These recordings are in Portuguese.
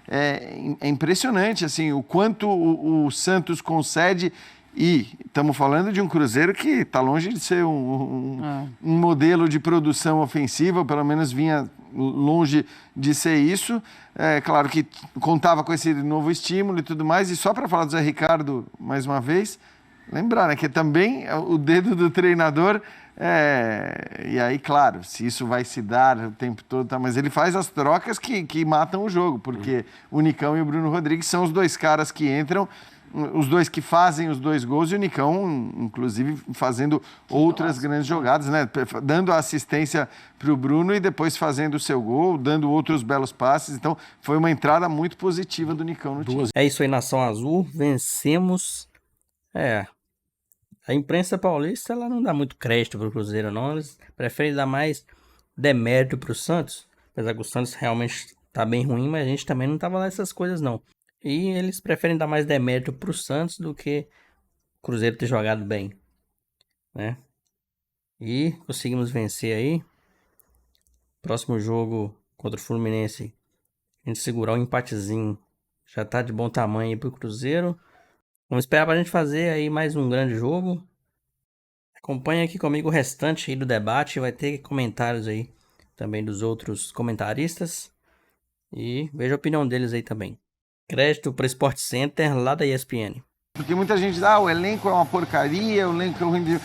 é impressionante assim, o quanto o Santos concede. E estamos falando de um Cruzeiro que está longe de ser um modelo de produção ofensiva, pelo menos vinha longe de ser isso. É claro que contava com esse novo estímulo e tudo mais. E só para falar do Zé Ricardo, mais uma vez, lembrar, né, que também o dedo do treinador... E aí, claro, se isso vai se dar o tempo todo, tá, mas ele faz as trocas que matam o jogo, porque o Nicão e o Bruno Rodrigues são os dois caras que entram, os dois que fazem os dois gols, e o Nicão, inclusive, fazendo outras grandes jogadas, né? Dando a assistência para o Bruno e depois fazendo o seu gol, dando outros belos passes. Então, foi uma entrada muito positiva do Nicão no time. É isso aí, Nação Azul, vencemos. A imprensa paulista, ela não dá muito crédito pro Cruzeiro, não. Eles preferem dar mais demérito pro Santos. Apesar que o Santos realmente tá bem ruim, mas a gente também não tava lá essas coisas, não. E eles preferem dar mais demérito pro Santos do que o Cruzeiro ter jogado bem, né? E conseguimos vencer aí. Próximo jogo contra o Fluminense, a gente segurar um empatezinho. Já tá de bom tamanho aí pro Cruzeiro. Vamos esperar pra gente fazer aí mais um grande jogo. Acompanhe aqui comigo o restante aí do debate. Vai ter comentários aí também dos outros comentaristas. E veja a opinião deles aí também. Crédito para Sport Center lá da ESPN. Porque muita gente diz, o elenco é uma porcaria, o elenco é ruim.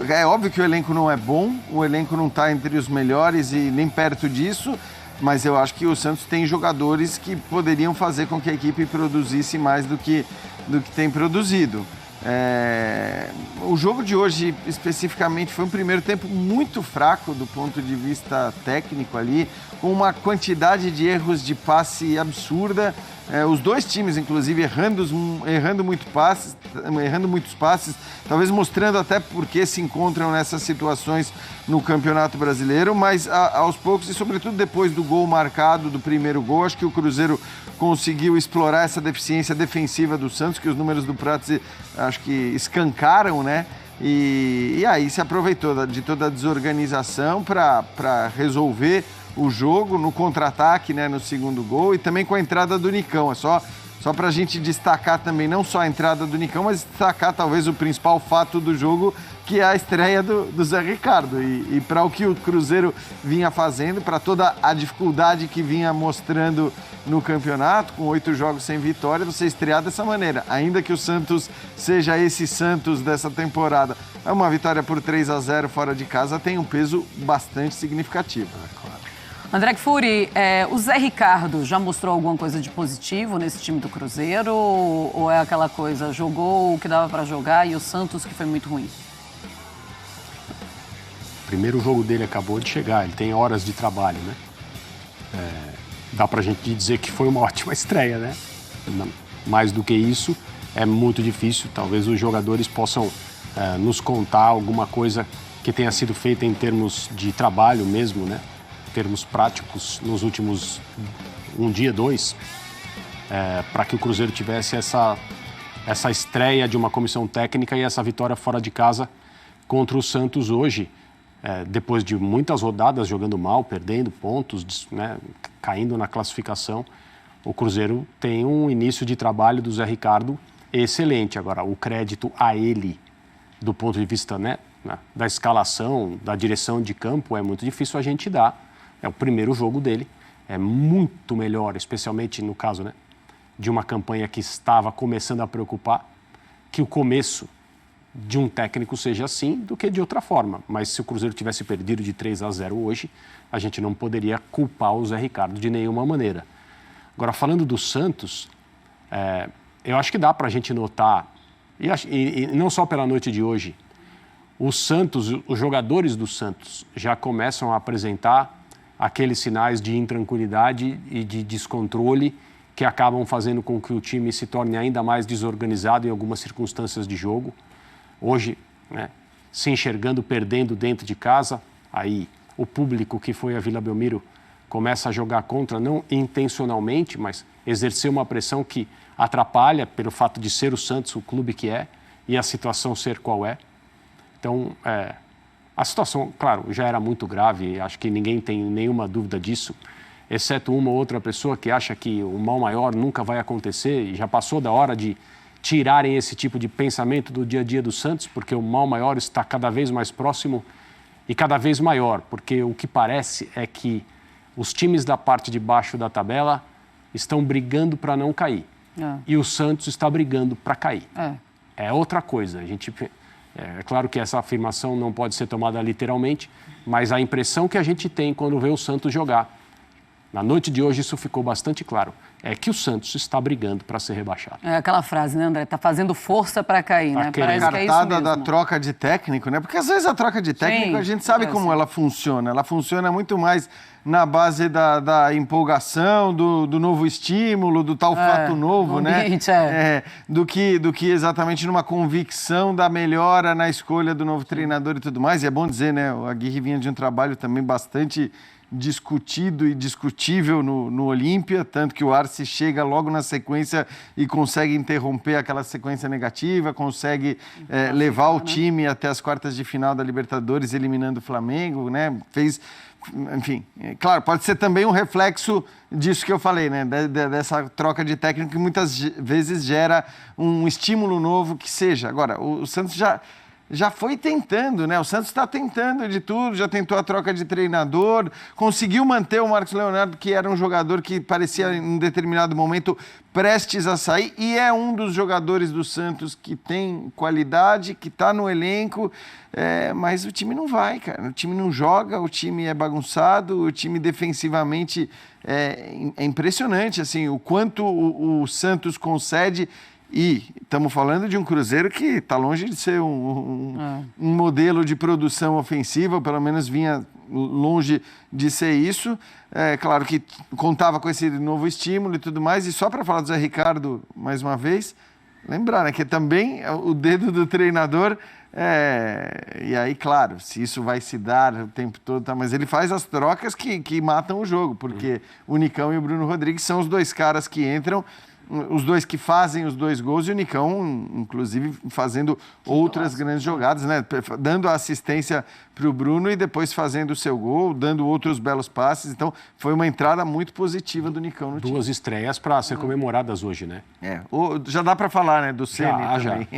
É óbvio que o elenco não é bom, o elenco não está entre os melhores e nem perto disso, mas eu acho que o Santos tem jogadores que poderiam fazer com que a equipe produzisse mais do que tem produzido. O jogo de hoje, especificamente, foi um primeiro tempo muito fraco do ponto de vista técnico ali, com uma quantidade de erros de passe absurda. Os dois times, inclusive, errando muitos passes, talvez mostrando até por que se encontram nessas situações no Campeonato Brasileiro, mas aos poucos, e sobretudo depois do gol marcado, do primeiro gol, acho que o Cruzeiro conseguiu explorar essa deficiência defensiva do Santos, que os números do Prato acho que escancaram, né? E aí se aproveitou de toda a desorganização para resolver o jogo no contra-ataque, né, no segundo gol, e também com a entrada do Nicão. É só para a gente destacar também, não só a entrada do Nicão, mas destacar talvez o principal fato do jogo, que é a estreia do Zé Ricardo. E para o que o Cruzeiro vinha fazendo, para toda a dificuldade que vinha mostrando no campeonato, com 8 jogos sem vitória, você estrear dessa maneira. Ainda que o Santos seja esse Santos dessa temporada, uma vitória por 3-0 fora de casa tem um peso bastante significativo. André Kfouri, o Zé Ricardo já mostrou alguma coisa de positivo nesse time do Cruzeiro? Ou é aquela coisa, jogou o que dava para jogar e o Santos que foi muito ruim? O primeiro jogo dele acabou de chegar, ele tem horas de trabalho, né? Dá pra gente dizer que foi uma ótima estreia, né? Mais do que isso, é muito difícil. Talvez os jogadores possam nos contar alguma coisa que tenha sido feita em termos de trabalho mesmo, né? Termos práticos nos últimos um dia, 2, para que o Cruzeiro tivesse essa estreia de uma comissão técnica e essa vitória fora de casa contra o Santos hoje, depois de muitas rodadas jogando mal, perdendo pontos, né, caindo na classificação. O Cruzeiro tem um início de trabalho do Zé Ricardo excelente. Agora, o crédito a ele, do ponto de vista, né, da escalação, da direção de campo, é muito difícil a gente dar. É o primeiro jogo dele, é muito melhor, especialmente no caso, né, de uma campanha que estava começando a preocupar, que o começo de um técnico seja assim do que de outra forma. Mas se o Cruzeiro tivesse perdido de 3-0 hoje, a gente não poderia culpar o Zé Ricardo de nenhuma maneira. Agora, falando do Santos, eu acho que dá para a gente notar, e não só pela noite de hoje, o Santos, os jogadores do Santos já começam a apresentar aqueles sinais de intranquilidade e de descontrole que acabam fazendo com que o time se torne ainda mais desorganizado em algumas circunstâncias de jogo. Hoje, né, se enxergando, perdendo dentro de casa, aí o público que foi a Vila Belmiro começa a jogar contra, não intencionalmente, mas exercer uma pressão que atrapalha pelo fato de ser o Santos o clube que é e a situação ser qual é. Então, a situação, claro, já era muito grave, acho que ninguém tem nenhuma dúvida disso. exceto uma ou outra pessoa que acha que o mal maior nunca vai acontecer e já passou da hora de tirarem esse tipo de pensamento do dia a dia do Santos, porque o mal maior está cada vez mais próximo e cada vez maior, porque o que parece é que os times da parte de baixo da tabela estão brigando para não cair e o Santos está brigando para cair. É outra coisa. É claro que essa afirmação não pode ser tomada literalmente, mas a impressão que a gente tem quando vê o Santos jogar, na noite de hoje isso ficou bastante claro, é que o Santos está brigando para ser rebaixado. É aquela frase, né, André? Tá fazendo força para cair, né? Parece que é isso mesmo. Da troca de técnico, né? Porque às vezes a troca de técnico, a gente sabe como ela funciona. Ela funciona muito mais na base da empolgação, do novo estímulo, do tal fato novo, né? Do que exatamente numa convicção da melhora na escolha do novo treinador e tudo mais. E é bom dizer, né? O Aguirre vinha de um trabalho também bastante discutido e discutível no Olímpia, tanto que o Arce chega logo na sequência e consegue interromper aquela sequência negativa, consegue levar o time até as quartas de final da Libertadores, eliminando o Flamengo, né? Enfim, claro, pode ser também um reflexo disso que eu falei, né? Dessa troca de técnico que muitas vezes gera um estímulo novo que seja. Agora, o Santos já foi tentando, né? O Santos está tentando de tudo, já tentou a troca de treinador, conseguiu manter o Marcos Leonardo, que era um jogador que parecia em um determinado momento prestes a sair, e é um dos jogadores do Santos que tem qualidade, que está no elenco, mas o time não vai, cara. O time não joga, o time é bagunçado, o time defensivamente é impressionante, assim, o quanto o Santos concede. E estamos falando de um Cruzeiro que está longe de ser um modelo de produção ofensiva, ou pelo menos vinha longe de ser isso. É claro que contava com esse novo estímulo e tudo mais. E só para falar do Zé Ricardo, mais uma vez, lembrar, né, que também o dedo do treinador. E aí, claro, se isso vai se dar o tempo todo, tá, mas ele faz as trocas que matam o jogo, porque o Nicão e o Bruno Rodrigues são os dois caras que entram, os dois que fazem os dois gols, e o Nicão, inclusive, fazendo outras grandes jogadas, né? Dando a assistência para o Bruno e depois fazendo o seu gol, dando outros belos passes. Então, foi uma entrada muito positiva do Nicão no time. Duas estreias para ser comemoradas hoje, né? Já dá para falar, né? Do Ceni também.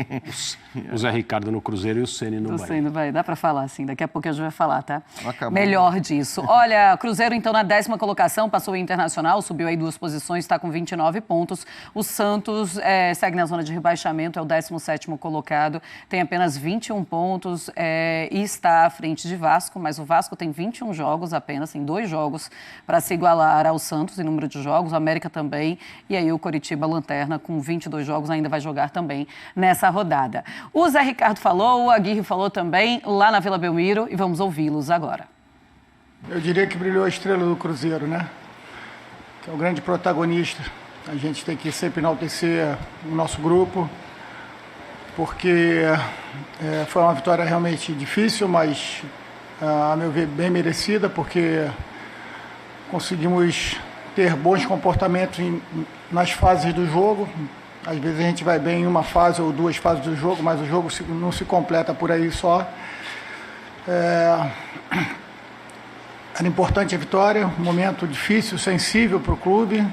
O Zé Ricardo no Cruzeiro e o Ceni no Bahia. Dá para falar, sim. Daqui a pouco a gente vai falar, tá? Melhor disso. Olha, Cruzeiro, então, na 10ª colocação, passou o Internacional, subiu aí 2 posições, está com 29 pontos. O Santos segue na zona de rebaixamento, é o 17º colocado, tem apenas 21 pontos e está à frente de Vasco, mas o Vasco tem 21 jogos apenas, tem 2 jogos para se igualar ao Santos em número de jogos, o América também, e aí o Coritiba Lanterna com 22 jogos ainda vai jogar também nessa rodada. O Zé Ricardo falou, o Aguirre falou também lá na Vila Belmiro e vamos ouvi-los agora. Eu diria que brilhou a estrela do Cruzeiro, né? Que é o grande protagonista. A gente tem que sempre enaltecer o nosso grupo, porque foi uma vitória realmente difícil, mas, a meu ver, bem merecida, porque conseguimos ter bons comportamentos nas fases do jogo. Às vezes a gente vai bem em uma fase ou 2 fases do jogo, mas o jogo não se completa por aí só. Era importante a vitória, um momento difícil, sensível para o clube.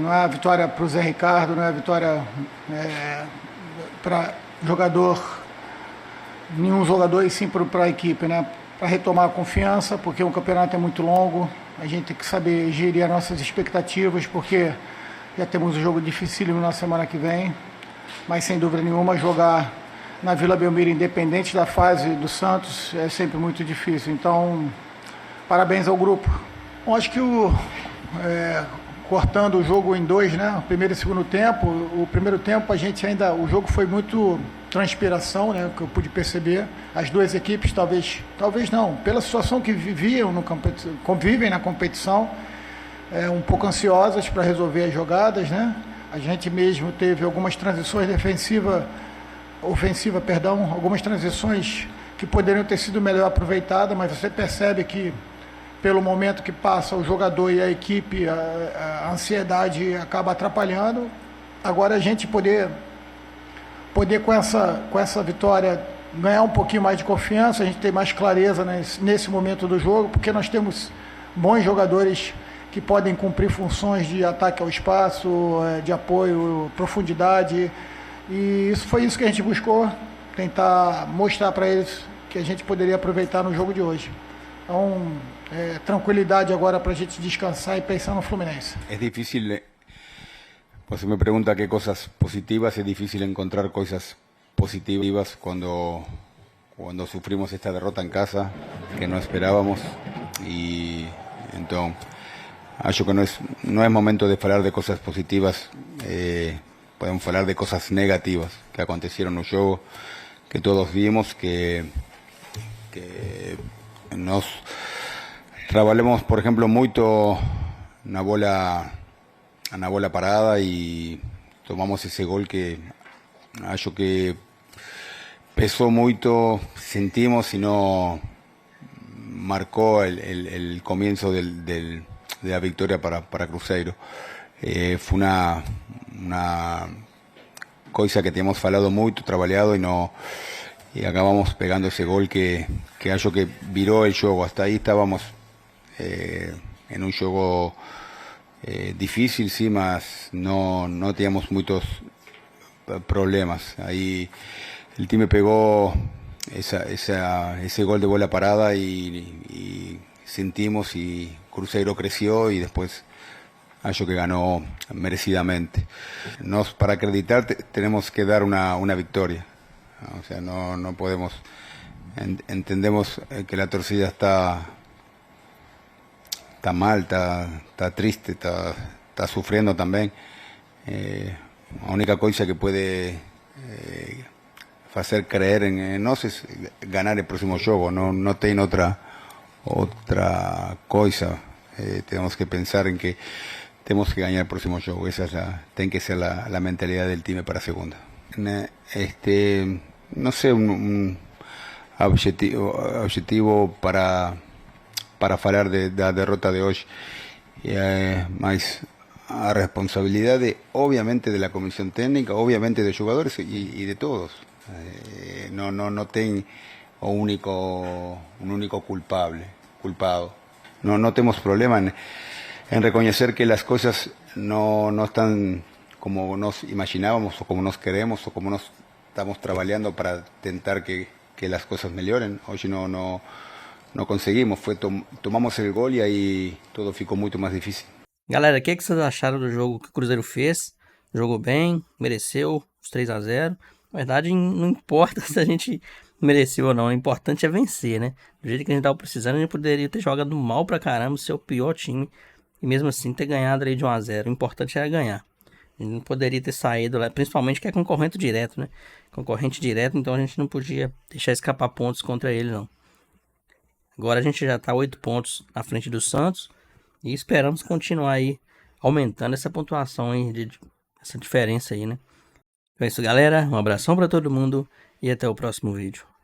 Não é a vitória para o Zé Ricardo, não é a vitória para nenhum jogador, e sim para a equipe, né? Para retomar a confiança, porque o campeonato é muito longo, a gente tem que saber gerir as nossas expectativas, porque já temos um jogo dificílimo na semana que vem, mas sem dúvida nenhuma jogar na Vila Belmiro, independente da fase do Santos, é sempre muito difícil. Então, parabéns ao grupo. Eu acho que cortando o jogo em 2, né? O primeiro e segundo tempo. O primeiro tempo o jogo foi muito transpiração, né? Que eu pude perceber. As duas equipes talvez não, pela situação que convivem na competição, um pouco ansiosas para resolver as jogadas, né? A gente mesmo teve algumas transições algumas transições que poderiam ter sido melhor aproveitadas, mas você percebe que pelo momento que passa o jogador e a equipe, a ansiedade acaba atrapalhando. Agora a gente poder com essa vitória ganhar um pouquinho mais de confiança, a gente tem mais clareza nesse momento do jogo, porque nós temos bons jogadores que podem cumprir funções de ataque ao espaço, de apoio, profundidade. E isso foi isso que a gente buscou, tentar mostrar para eles que a gente poderia aproveitar no jogo de hoje. Então, tranquilidade agora para a gente descansar e pensar no Fluminense. É difícil, você me pergunta qué cosas positivas, es difícil encontrar cosas positivas cuando sufrimos esta derrota en casa, que no esperábamos, y entonces acho que no es momento de hablar de cosas positivas, podemos hablar de cosas negativas que acontecieron no jogo, que todos vimos, que nos trabajamos, por ejemplo, mucho na bola parada y tomamos ese gol que acho que pesó mucho, sentimos y no marcó el comienzo de la victoria para Cruzeiro. Fue una cosa que teníamos falado mucho, trabajado y acabamos pegando ese gol que acho que viró el juego. Hasta ahí estábamos en un juego difícil, sí, mas no teníamos muchos problemas. Ahí el time pegó ese gol de bola parada y sentimos, y Cruzeiro creció y después acho que ganó merecidamente. Para acreditar tenemos que dar una victoria. O sea, no podemos. Entendemos que la torcida está mal, está triste, está sufriendo también. La única cosa que puede hacer creer en nosotros es ganar el próximo juego. No tiene otra cosa. Tenemos que pensar en que tenemos que ganar el próximo juego. Esa tiene que ser la mentalidad del time para segunda. No sé, un objetivo para hablar de la derrota de hoy, más a responsabilidad obviamente de la comisión técnica, obviamente de jugadores y de todos. No tiene un único culpado. No tenemos problema en reconocer que las cosas no están como nos imaginábamos o como nos queremos o como nos estamos trabajando para intentar que las cosas mejoren. Hoy no conseguimos, tomamos el gol e aí tudo ficou muito mais difícil. Galera, o que vocês acharam do jogo que o Cruzeiro fez? Jogou bem, mereceu os 3-0. Na verdade, não importa se a gente mereceu ou não, o importante é vencer, né? Do jeito que a gente tava precisando, a gente poderia ter jogado mal pra caramba, ser o pior time, e mesmo assim ter ganhado ali de 1-0. O importante era ganhar. A gente não poderia ter saído lá, principalmente que é concorrente direto, né? Concorrente direto, então a gente não podia deixar escapar pontos contra ele, não. Agora a gente já tá 8 pontos na frente do Santos e esperamos continuar aí aumentando essa pontuação aí, essa diferença aí, né? Então é isso, galera. Um abração pra todo mundo e até o próximo vídeo.